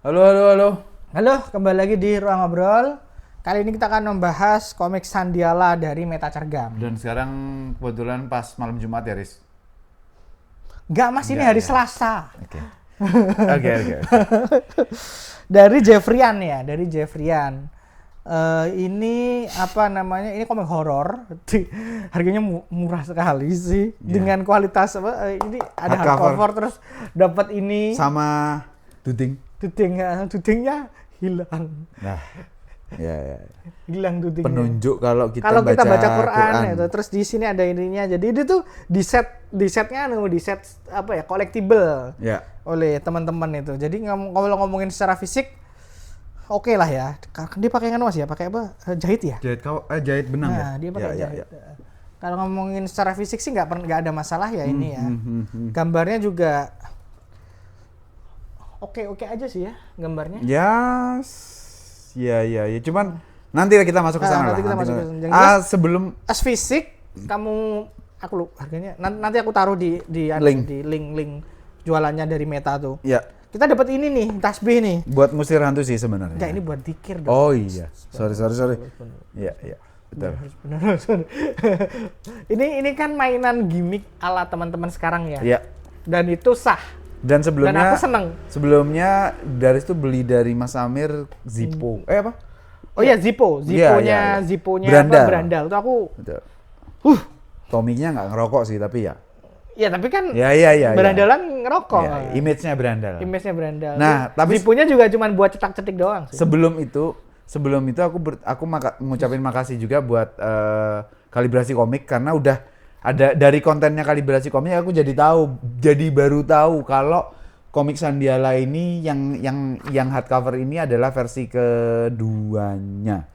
Halo, halo, halo. Halo, kembali lagi di Ruang Ngobrol. Kali ini kita akan membahas komik Sandiala dari Meta Cergam. Dan sekarang kebetulan pas malam Jumat ya, Riz? Enggak mas, ini Enggak, hari ya. Selasa. Oke. Oke. Dari Jeffrian ya, dari Jeffrian. Ini apa namanya? Ini komik horor. Harganya murah sekali sih. Dengan kualitas apa? Ini ada Hardcover. hardcover terus dapat ini. Sama Duding. Dudingnya hilang. Nah, ya. Hilang dudingnya. Penunjuk kalau Kalau kita baca Quran Quran. itu, terus di sini ada ininya. Jadi itu tuh di setnya di set apa ya, collectible Ya. oleh teman-teman itu. Jadi kalau ngomongin secara fisik oke lah ya. Dia pakai kan mas ya, pakai apa? Jahit ya. Jahit benang ya? Nah, dia pakai Ya. jahit. Kalau ngomongin secara fisik sih nggak ada masalah ya ini ya. Hmm. Gambarnya juga oke aja sih ya gambarnya. Ya. Cuman nanti kita masuk ke sana lah. Nanti kita masuk ke sana. Yang jelas, Sebelum as fisik kamu aku lupa harganya. Nanti aku taruh di Link. di link jualannya dari Meta tuh. ya Kita dapat ini nih, tasbih nih. buat musir hantu sih sebenarnya. Enggak, ini buat dikir dong. Oh iya. Sorry. Iya. Betul. Benar. Ini kan mainan gimmick ala teman-teman sekarang ya. Iya. Dan itu sah. Dan sebelumnya Dan aku seneng. Sebelumnya Daris tuh beli dari Mas Amir Zippo. Apa? Oh iya, Zippo. Iya. Zipponya Berandal. apa? Berandal. Itu aku Betul. Tominya nggak ngerokok sih, tapi ya. ya tapi kan Iya. berandalan ngerokok. Ya, image-nya berandal. Image-nya berandal. Nah, tapi Zipponya juga cuma buat cetak-cetik doang sih. Sebelum itu aku ngucapin makasih juga buat Kalibrasi Komik karena udah ada dari kontennya Kalibrasi Komik aku jadi baru tahu kalau komik Sandiala ini yang hardcover ini adalah versi keduanya.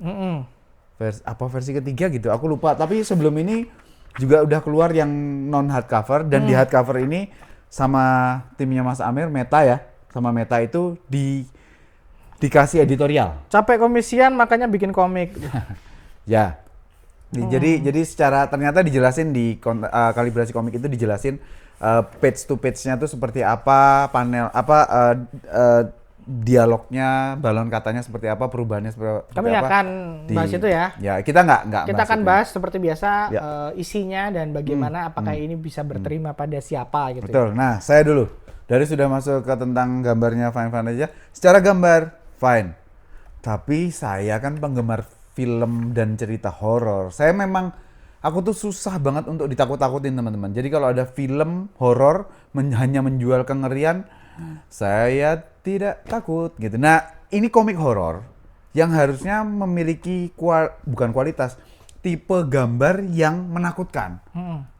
Versi ketiga gitu, aku lupa. Tapi sebelum ini juga udah keluar yang non hardcover dan di hardcover ini sama timnya Mas Amir Meta ya, sama Meta itu dikasih editorial. Capek komisian makanya bikin komik. Ya. Jadi secara ternyata dijelasin di Kalibrasi Komik itu dijelasin page to page-nya tuh seperti apa, panel dialognya, balon katanya seperti apa, perubahannya seperti Kami apa. akan bahas itu ya. Ya, kita nggak Kita akan itu. bahas seperti biasa Ya. isinya dan bagaimana apakah ini bisa berterima pada siapa gitu. Betul. Nah, saya dulu. Dari sudah masuk ke tentang gambarnya fine aja. Secara gambar fine. Tapi saya kan penggemar film dan cerita horor. Aku tuh susah banget untuk ditakut-takutin teman-teman. Jadi kalau ada film horor hanya menjual kengerian, saya tidak takut gitu. Nah, ini komik horor yang harusnya memiliki bukan kualitas, tipe gambar yang menakutkan.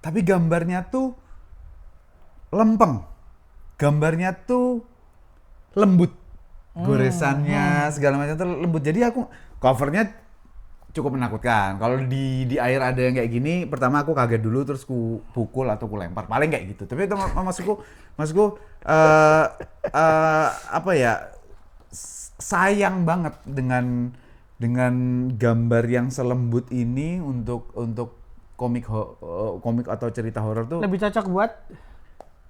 Tapi gambarnya tuh lempeng. Gambarnya tuh lembut. Goresannya segala macam tuh lembut. Jadi aku covernya cukup menakutkan. Kalau di air ada yang kayak gini, pertama aku kaget dulu terus ku pukul atau ku lempar. Paling kayak gitu. Tapi itu maksudku apa ya? Sayang banget dengan gambar yang selembut ini untuk komik atau cerita horor tuh. Lebih cocok buat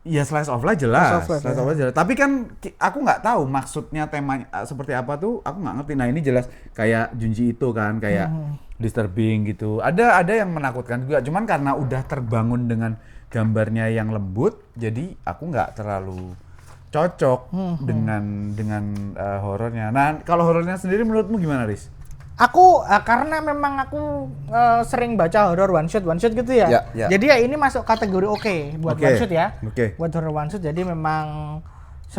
Ya slice of life jelas, Slice of life, jelas. Tapi kan aku nggak tahu maksudnya temanya seperti apa tuh, aku nggak ngerti. Nah ini jelas kayak Junji itu kan, kayak disturbing gitu. Ada yang menakutkan juga, cuman karena udah terbangun dengan gambarnya yang lembut, jadi aku nggak terlalu cocok dengan horornya. Nah kalau horornya sendiri menurutmu gimana, Riz? aku karena memang aku sering baca horror one shot gitu ya. Ya. Jadi ya ini masuk kategori oke buat Oke. one shot ya. Oke. Buat horror one shot jadi memang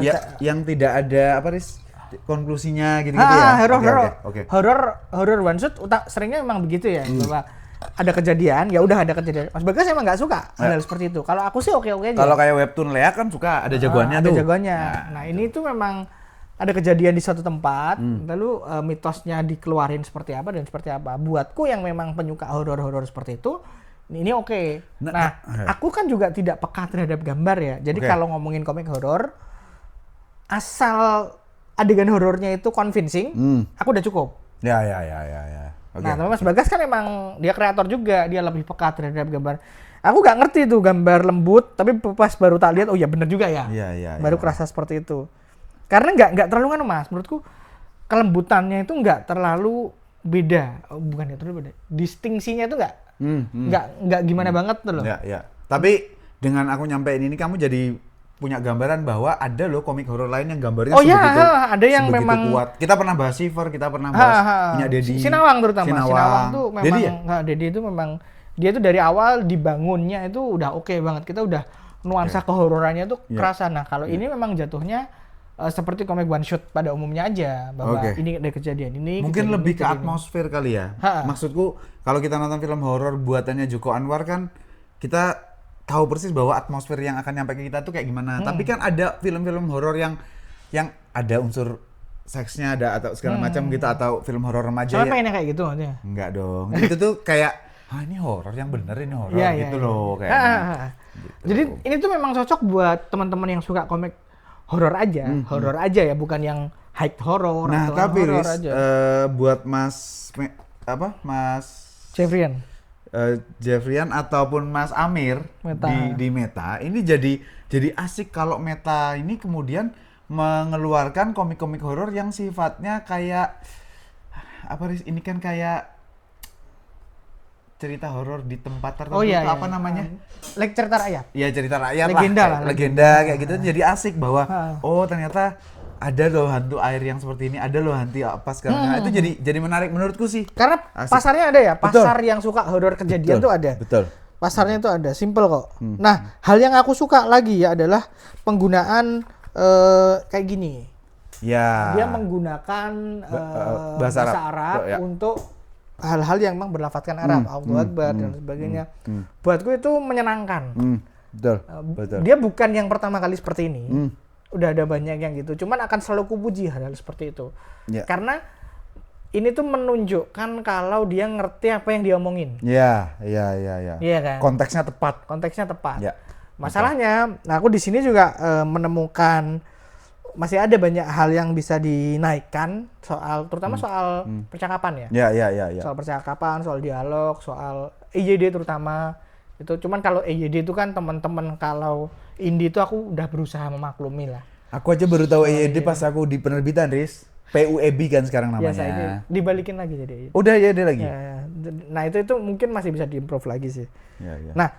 Ya, yang tidak ada apa, Riz? Konklusinya gitu-gitu ya. Oke. Horror one shot seringnya memang begitu ya, bahwa ada kejadian, ya udah ada kejadian. Mas Bagas emang nggak suka hal seperti itu. Kalau aku sih oke aja. Kalau kayak webtoon Lea kan suka ada jagoannya ada tuh. jagoannya. Nah, ini tuh memang ada kejadian di suatu tempat, lalu mitosnya dikeluarin seperti apa dan seperti apa. Buatku yang memang penyuka horor seperti itu, ini oke. Nah, aku kan juga tidak peka terhadap gambar ya. Jadi kalau ngomongin komik horor, asal adegan horornya itu convincing, aku udah cukup. Ya. Oke. Nah, tapi Mas Bagas kan emang dia kreator juga, dia lebih peka terhadap gambar. Aku nggak ngerti tuh gambar lembut, tapi pas baru tak lihat, oh ya bener juga ya. Iya. Baru kerasa seperti itu. Karena nggak terlalu kan Mas, menurutku kelembutannya itu nggak terlalu beda. Oh, bukan nggak terlalu beda. Distingsinya itu nggak gimana banget tuh loh. Ya, ya. Tapi dengan aku nyampein ini kamu jadi punya gambaran bahwa ada loh komik horor lain yang gambarnya Ada yang memang kuat. Kita pernah bahas Shiver, kita pernah bahas punya Dedi. Sinawang terutama. Sinawang tuh memang Dedi, ya? Dedi itu memang dia tuh dari awal dibangunnya itu udah oke banget. Kita udah nuansa kehororannya tuh kerasa. Nah, kalau ini memang jatuhnya seperti komik one shot pada umumnya aja bahwa ini ada kejadian ini. Mungkin kejadian lebih ini, ke atmosfer kali ya. Maksudku kalau kita nonton film horor buatannya Joko Anwar kan kita tahu persis bahwa atmosfer yang akan nyampe ke kita tuh kayak gimana. Tapi kan ada film-film horor yang ada unsur seksnya ada atau segala macam gitu atau film horor remaja ya. Pengennya kayak gitu aja. Enggak dong. Itu tuh kayak ini horor yang bener ini horor gitu loh kayak. Gitu. Jadi ini tuh memang cocok buat teman-teman yang suka komik horor aja, ya, bukan yang high horror nah, atau tapi horor aja. Buat Mas Jeffrian ataupun Mas Amir Meta. di Meta ini jadi asik kalau Meta ini kemudian mengeluarkan komik-komik horor yang sifatnya kayak ini kan kayak cerita horor di tempat tertentu apa namanya? Cerita rakyat. Iya, cerita rakyat legenda lah. Legenda kayak gitu jadi asik bahwa ternyata ada loh hantu air yang seperti ini, ada loh hantu apa sekarang. Nah, itu jadi menarik menurutku sih. Karena asik. Pasarnya ada ya, pasar yang suka horor kejadian tuh ada. Betul. Pasarnya itu ada, simple kok. Nah, hal yang aku suka lagi ya adalah penggunaan kayak gini. Ya. Dia menggunakan bahasa Arab untuk hal-hal yang memang berlafadzkan Arab, Allahu Akbar dan sebagainya. Buatku itu menyenangkan. Betul. Dia bukan yang pertama kali seperti ini. Udah ada banyak yang gitu. Cuman akan selalu kupuji hal-hal seperti itu. Yeah. Karena ini tuh menunjukkan kalau dia ngerti apa yang dia omongin. Iya. Iya kan? Konteksnya tepat. Yeah. Masalahnya, aku di sini juga menemukan masih ada banyak hal yang bisa dinaikkan terutama soal percakapan ya. Iya. Soal percakapan, soal dialog, soal EYD terutama. Itu cuman kalau EYD itu kan teman-teman kalau indie itu aku udah berusaha memaklumi lah. Aku aja baru tahu EYD pas aku di penerbitan, Riz. PUEB kan sekarang namanya. Biasa ini dibalikin lagi jadi EYD. Udah ya ada lagi. Ya. Nah, itu mungkin masih bisa diimprove lagi sih. Ya. Nah,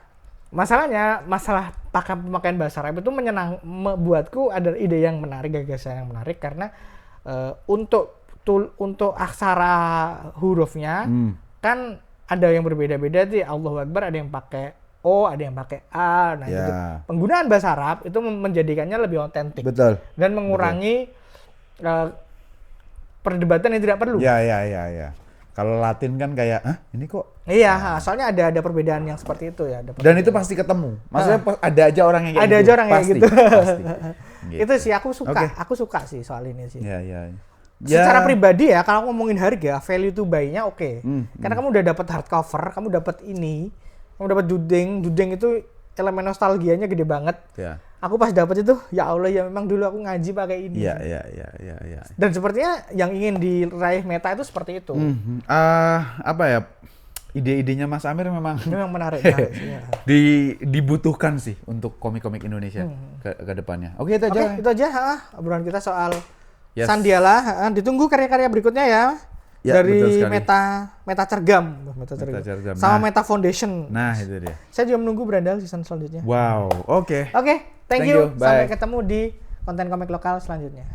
masalah pemakaian bahasa Arab itu buatku ada ide yang menarik, gagasan yang menarik karena untuk aksara hurufnya kan ada yang berbeda-beda sih. Allahu Akbar ada yang pakai O, ada yang pakai A. Nah, gitu. Penggunaan bahasa Arab itu menjadikannya lebih otentik. Betul. Dan mengurangi perdebatan yang tidak perlu. Ya. Kalau Latin kan kayak, ini kok? Iya, soalnya ada perbedaan yang seperti itu ya. Dan itu pasti ketemu. Maksudnya ada aja orang yang kayak gitu. Ada aja orang kayak gitu. Pasti. Gitu. Itu sih aku suka. Aku suka sih soal ini sih. Iya. Secara pribadi ya, kalau ngomongin harga, value to buy-nya oke. Karena kamu udah dapat hardcover, kamu dapat ini, kamu dapat dudeng itu elemen nostalgianya gede banget. Ya. Aku pas dapat itu, ya Allah ya memang dulu aku ngaji pakai ini. Iya. Dan sepertinya yang ingin diraih Meta itu seperti itu. Apa ya? Ide-idenya Mas Amir memang menarik ya. Dibutuhkan sih untuk komik-komik Indonesia ke depannya. Oke, itu aja. Itu aja obrolan kita soal Sandiala. Ditunggu karya-karya berikutnya ya. Dari Meta Cergam. Sama Meta Foundation. Nah, itu dia. Saya juga menunggu Berandal season selanjutnya. Wow, oke. Thank you. Bye. Sampai ketemu di konten komik lokal selanjutnya.